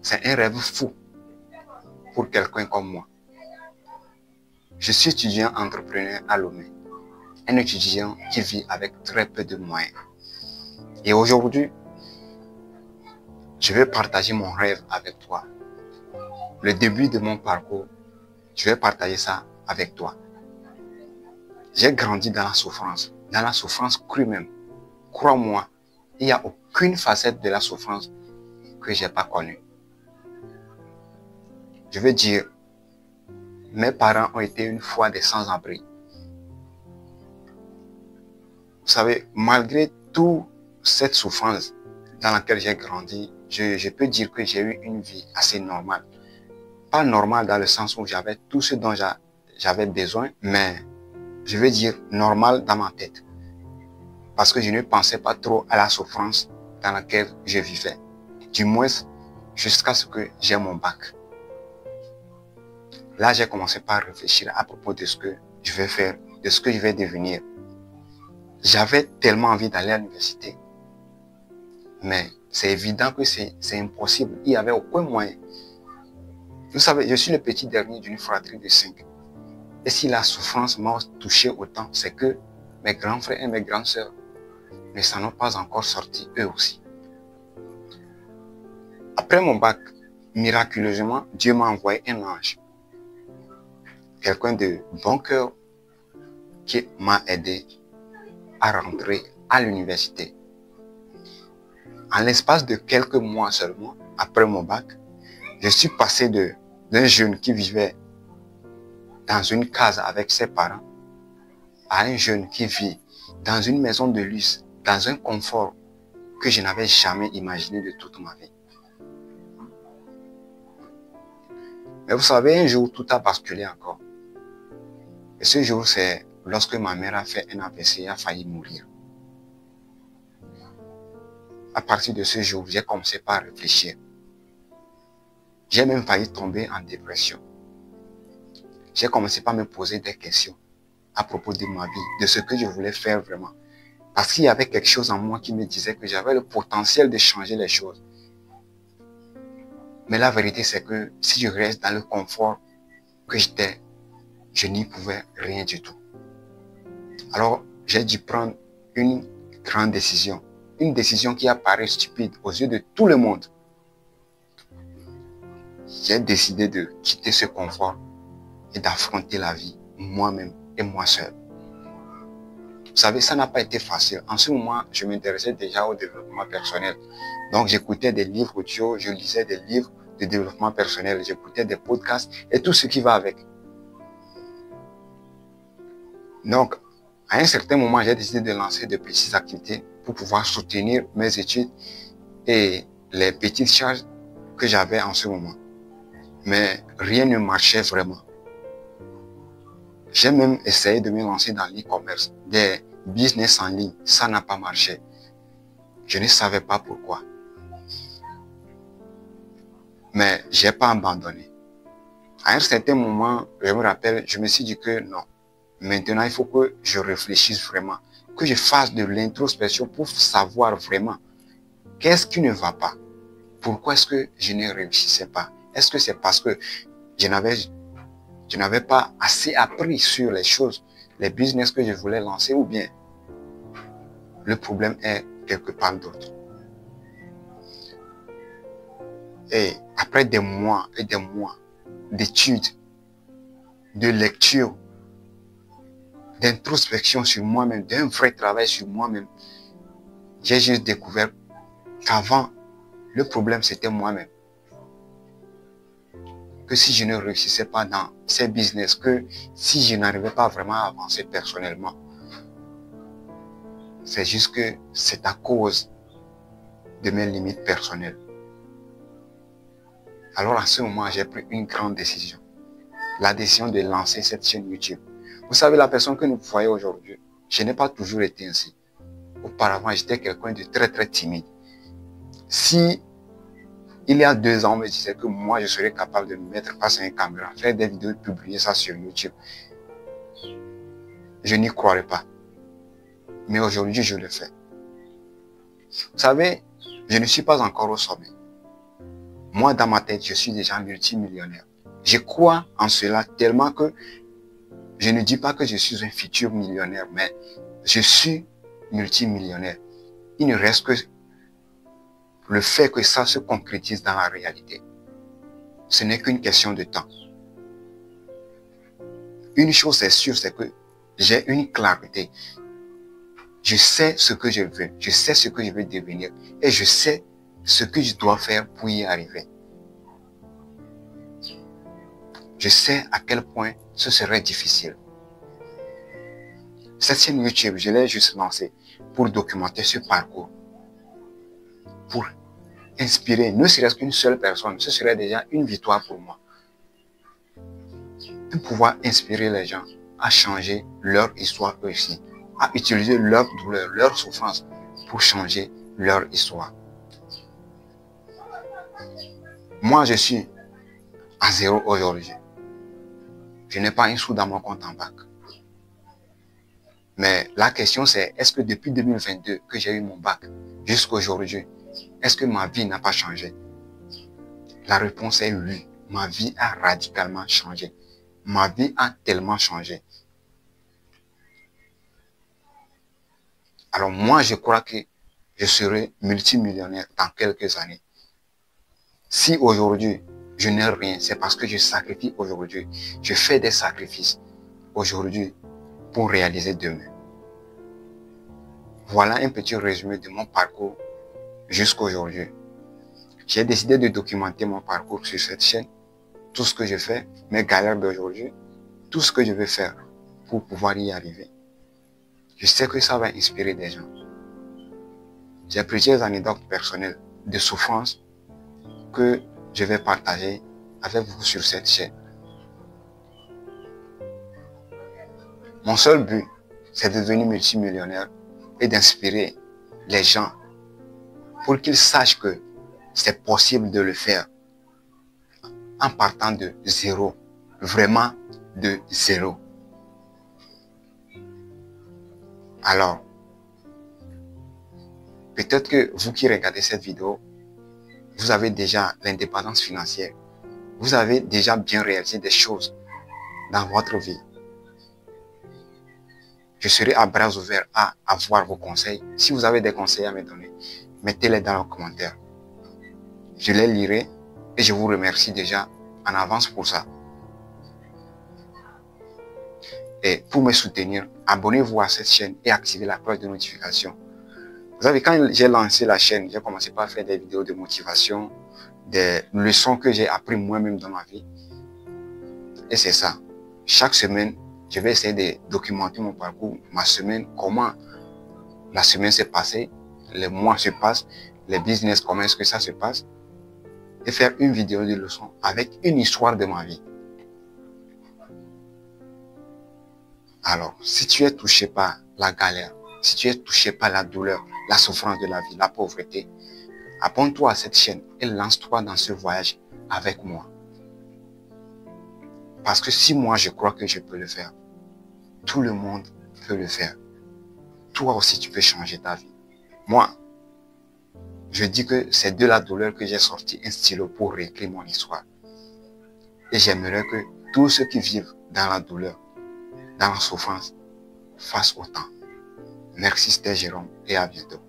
C'est un rêve fou pour quelqu'un comme moi. Je suis étudiant entrepreneur à Lomé, un étudiant qui vit avec très peu de moyens. Et aujourd'hui, je vais partager mon rêve avec toi. Le début de mon parcours, je vais partager ça avec toi. J'ai grandi dans la souffrance crue même. Crois-moi, il n'y a aucune facette de la souffrance que je n'ai pas connue. Je veux dire, mes parents ont été une fois des sans-abri. Vous savez, malgré toute cette souffrance dans laquelle j'ai grandi, je peux dire que j'ai eu une vie assez normale. Pas normale dans le sens où j'avais tout ce dont j'avais besoin, mais je veux dire normal dans ma tête. Parce que je ne pensais pas trop à la souffrance dans laquelle je vivais. Du moins, jusqu'à ce que j'ai mon bac. Là, j'ai commencé par réfléchir à propos de ce que je vais faire, de ce que je vais devenir. J'avais tellement envie d'aller à l'université. Mais c'est évident que c'est impossible. Il n'y avait aucun moyen. Vous savez, je suis le petit dernier d'une fratrie de 5. Et si la souffrance m'a touché autant, c'est que mes grands frères et mes grandes sœurs ne s'en ont pas encore sortis eux aussi. Après mon bac, miraculeusement, Dieu m'a envoyé un ange. Quelqu'un de bon cœur qui m'a aidé à rentrer à l'université. En l'espace de quelques mois seulement, après mon bac, je suis passé d'un jeune qui vivait dans une case avec ses parents à un jeune qui vit dans une maison de luxe, dans un confort que je n'avais jamais imaginé de toute ma vie. Mais vous savez, un jour, tout a basculé encore. Et ce jour, c'est lorsque ma mère a fait un AVC et a failli mourir. À partir de ce jour, j'ai commencé par réfléchir. J'ai même failli tomber en dépression. J'ai commencé par me poser des questions à propos de ma vie, de ce que je voulais faire vraiment. Parce qu'il y avait quelque chose en moi qui me disait que j'avais le potentiel de changer les choses. Mais la vérité, c'est que si je reste dans le confort que j'étais, je n'y pouvais rien du tout. Alors, j'ai dû prendre une grande décision. Une décision qui apparaît stupide aux yeux de tout le monde. J'ai décidé de quitter ce confort et d'affronter la vie moi-même et moi seul. Vous savez, ça n'a pas été facile. En ce moment, je m'intéressais déjà au développement personnel. Donc, j'écoutais des livres audio, je lisais des livres de développement personnel, j'écoutais des podcasts et tout ce qui va avec. Donc, à un certain moment, j'ai décidé de lancer de petites activités pour pouvoir soutenir mes études et les petites charges que j'avais en ce moment. Mais rien ne marchait vraiment. J'ai même essayé de me lancer dans l'e-commerce, des business en ligne. Ça n'a pas marché. Je ne savais pas pourquoi. Mais je n'ai pas abandonné. À un certain moment, je me rappelle, je me suis dit que non. Maintenant, il faut que je réfléchisse vraiment, que je fasse de l'introspection pour savoir vraiment qu'est-ce qui ne va pas. Pourquoi est-ce que je ne réussissais pas? Est-ce que c'est parce que je n'avais pas assez appris sur les choses, les business que je voulais lancer, ou bien le problème est quelque part d'autre? Et après des mois et des mois d'études, de lecture, d'introspection sur moi-même, d'un vrai travail sur moi-même, j'ai juste découvert qu'avant, le problème c'était moi-même. Que si je ne réussissais pas dans ces business, que si je n'arrivais pas vraiment à avancer personnellement, c'est juste que c'est à cause de mes limites personnelles. Alors à ce moment, j'ai pris une grande décision. La décision de lancer cette chaîne YouTube. Vous savez, la personne que nous voyez aujourd'hui, je n'ai pas toujours été ainsi. Auparavant, j'étais quelqu'un de très très timide. Si il y a 2 ans, on me disait que moi, je serais capable de me mettre face à une caméra, faire des vidéos et publier ça sur YouTube, je n'y croirais pas. Mais aujourd'hui, je le fais. Vous savez, je ne suis pas encore au sommet. Moi, dans ma tête, je suis déjà multimillionnaire. Je crois en cela tellement que je ne dis pas que je suis un futur millionnaire, mais je suis multimillionnaire. Il ne reste que le fait que ça se concrétise dans la réalité. Ce n'est qu'une question de temps. Une chose est sûre, c'est que j'ai une clarté. Je sais ce que je veux, je sais ce que je veux devenir et je sais ce que je dois faire pour y arriver. Je sais à quel point ce serait difficile. Cette chaîne YouTube, je l'ai juste lancée pour documenter ce parcours, pour inspirer ne serait-ce qu'une seule personne. Ce serait déjà une victoire pour moi. De pouvoir inspirer les gens à changer leur histoire aussi, à utiliser leur douleur, leur souffrance pour changer leur histoire. Moi, je suis à zéro aujourd'hui. Je n'ai pas un sou dans mon compte en banque. Mais la question c'est, est-ce que depuis 2022 que j'ai eu mon bac jusqu'à aujourd'hui, est-ce que ma vie n'a pas changé? La réponse est oui. Ma vie a radicalement changé. Ma vie a tellement changé. Alors moi, je crois que je serai multimillionnaire dans quelques années. Si aujourd'hui, je n'ai rien, c'est parce que je sacrifie aujourd'hui. Je fais des sacrifices aujourd'hui pour réaliser demain. Voilà un petit résumé de mon parcours jusqu'à aujourd'hui. J'ai décidé de documenter mon parcours sur cette chaîne, tout ce que je fais, mes galères d'aujourd'hui, tout ce que je veux faire pour pouvoir y arriver. Je sais que ça va inspirer des gens. J'ai plusieurs anecdotes personnelles de souffrance que je vais partager avec vous sur cette chaîne. Mon seul but, c'est de devenir multimillionnaire et d'inspirer les gens pour qu'ils sachent que c'est possible de le faire en partant de zéro, vraiment de zéro. Alors, peut-être que vous qui regardez cette vidéo, vous avez déjà l'indépendance financière. Vous avez déjà bien réalisé des choses dans votre vie. Je serai à bras ouverts à avoir vos conseils. Si vous avez des conseils à me donner, mettez-les dans les commentaires. Je les lirai et je vous remercie déjà en avance pour ça. Et pour me soutenir, abonnez-vous à cette chaîne et activez la cloche de notification. Vous savez, quand j'ai lancé la chaîne, j'ai commencé par faire des vidéos de motivation, des leçons que j'ai apprises moi-même dans ma vie. Et c'est ça. Chaque semaine, je vais essayer de documenter mon parcours, ma semaine, comment la semaine s'est passée, les mois se passent, les business, comment est-ce que ça se passe, et faire une vidéo de leçon avec une histoire de ma vie. Alors, si tu es touché par la galère, si tu es touché par la douleur, la souffrance de la vie, la pauvreté, abonne-toi à cette chaîne et lance-toi dans ce voyage avec moi. Parce que si moi je crois que je peux le faire, tout le monde peut le faire. Toi aussi tu peux changer ta vie. Moi, je dis que c'est de la douleur que j'ai sorti un stylo pour réécrire mon histoire. Et j'aimerais que tous ceux qui vivent dans la douleur, dans la souffrance, fassent autant. Merci, c'était Jérôme et à bientôt.